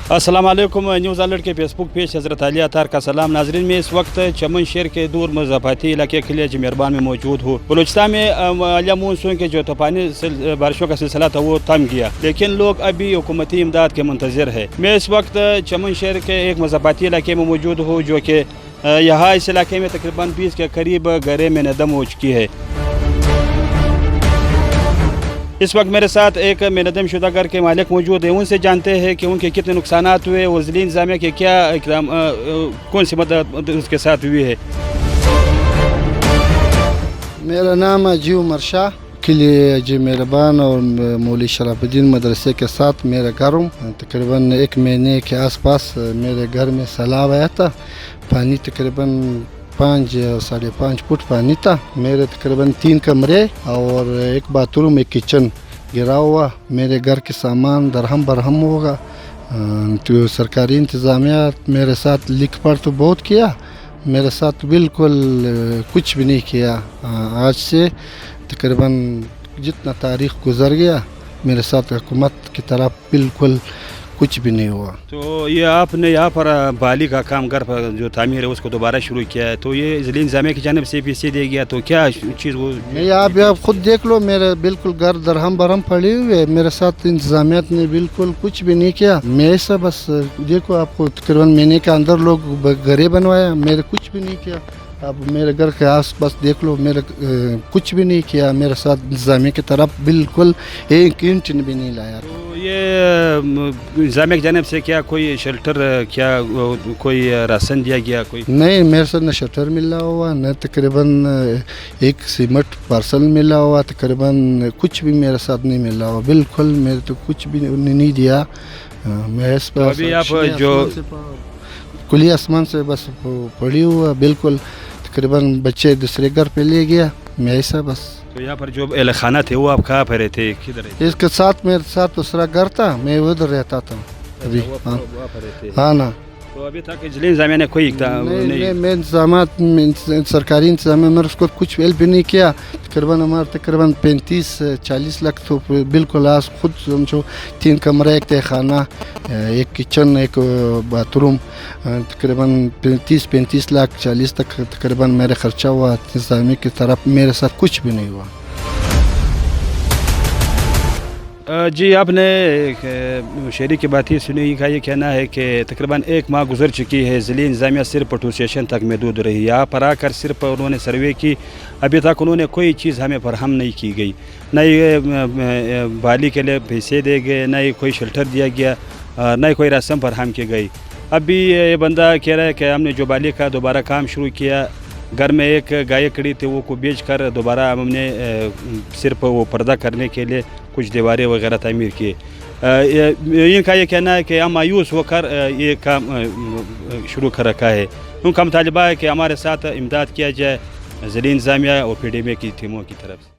السلام علیکم، news alert کے فیس بک پیج حضرت علی اطہار کا سلام۔ ناظرین، میں اس وقت چمن شہر کے دور مضافاتی علاقے خلیج مہربان میں موجود ہوں۔ بلوچستان میں عالیہ مونسون کے جو طوفانی بارشوں کا سلسلہ تھا وہ تھم گیا، لیکن لوگ ابھی حکومتی امداد کے منتظر ہے۔ میں اس وقت چمن شہر کے ایک مضافاتی علاقے میں موجود ہوں، جو کہ یہاں اس علاقے میں تقریباً 20 کے قریب گھریں میں ندم ہو چکی ہے۔ اس وقت میرے ساتھ ایک منہدم شدہ گھر کے مالک موجود ہیں، ان سے جانتے ہیں کہ ان کے کتنے نقصانات ہوئے اور ضلعی انتظامیہ کے کیا اقدام، کون سی مدد اس کے ساتھ ہوئی ہے۔ میرا نام اجیو مرشا قلعے اجی مہربان اور مولوی شرف الدین مدرسے کے ساتھ میرا گھر ہوں۔ تقریباً 1 مہینے کے آس پاس میرے گھر میں سیلاب آیا تھا۔ پانی تقریباً 5.5 فٹ پانی تھا۔ میرے تقریباً 3 کمرے اور 1 باتھ روم، 1 کچن گرا ہوا۔ میرے گھر کے سامان درہم برہم ہوگا۔ تو سرکاری انتظامیہ میرے ساتھ لکھ پڑھ تو بہت کیا، میرے ساتھ بالکل کچھ بھی نہیں کیا۔ آج سے تقریباً جتنا تاریخ گزر گیا، میرے ساتھ حکومت کی طرف بالکل کچھ بھی نہیں ہوا۔ تو یہ آپ نے یہاں پر بحالی کا کام گھر پر جو تعمیر ہے اس کو دوبارہ شروع کیا ہے، تو یہ ضلعی انتظامیہ کی جانب سے پیسے دیا گیا، تو کیا چیز وہ نہیں؟ آپ خود دیکھ لو، میرے بالکل گھر درہم برہم پڑے ہوئے، میرے ساتھ انتظامیات نے بالکل کچھ بھی نہیں کیا۔ میں ایسا بس دیکھو، آپ کو تقریباً مہینے کے اندر لوگ گھریں بنوایا، میرے کچھ بھی نہیں کیا۔ اب میرے گھر کے آس پاس دیکھ لو، میرے کچھ بھی نہیں کیا، میرے ساتھ انتظامیہ کی طرف بالکل 1 اینٹ بھی نہیں لایا۔ تو یہ انتظامیہ کی جانب سے کیا کوئی شیلٹر، کیا کوئی راشن دیا گیا؟ کوئی نہیں، میرے ساتھ نہ شیلٹر ملا ہوا، نہ تقریباً 1 سیمنٹ پارسل ملا ہوا، تقریباً کچھ بھی میرے ساتھ نہیں ملا ہوا، بالکل میرے تو کچھ بھی نہیں دیا۔ میں اس پر ابھی آپ جو کھلی آسمان سے بس پڑی ہوا، بالکل تقریباً بچے دوسرے گھر پہ لے گیا، میں ایسا بس۔ تو یہاں پر جو اہل خانہ تھے وہ آپ کہاں پہ رہتے، کدھر رہتے؟ اس کے ساتھ میرے ساتھ دوسرا گھر تھا، میں ادھر رہتا تھا ابھی۔ ہاں نا، تو ابھی تک ضلعی انتظامیہ نے کوئی اقدام نہیں؟ میں انتظامات سرکاری انتظامیہ میں اس کو کچھ ہیلپ نہیں کیا۔ تقریباً ہمارا تقریباً 35-40 لاکھ تو بالکل آج خود سمجھو 3 کمرہ، 1 تہ خانہ، 1 کچن، 1 باتھ روم، تقریباً 35 لاکھ 40 تک تقریباً میرا خرچہ ہوا۔ انتظامیہ کی طرف میرے ساتھ کچھ بھی نہیں ہوا۔ جی، آپ نے شہری کی بات ہی سنی کا یہ کہنا ہے کہ تقریباً 1 ماہ گزر چکی ہے، ضلعی انتظامیہ صرف پٹرول اسٹیشن تک محدود رہی۔ یہاں پر آ کر صرف انہوں نے سروے کی، ابھی تک انہوں نے کوئی چیز ہمیں فراہم نہیں کی گئی، نہ ہی بحالی کے لیے پیسے دے گئے، نہ ہی کوئی شیلٹر دیا گیا، نہ ہی کوئی رسم فراہم کی گئی۔ ابھی یہ بندہ کہہ رہا ہے کہ ہم نے جو بحالی کا دوبارہ کام شروع کیا، گھر میں 1 گائے کڑی تھی، وہ کو بیچ کر دوبارہ ہم نے صرف وہ پردہ کرنے کے لیے کچھ دیواریں وغیرہ تعمیر کیے۔ ان کا یہ کہنا ہے کہ ہم مایوس ہو کر یہ کام شروع کر رکھا ہے۔ ان کا مطالبہ ہے کہ ہمارے ساتھ امداد کیا جائے ضلعی انتظامیہ اور PDMA کی ٹیموں کی طرف سے۔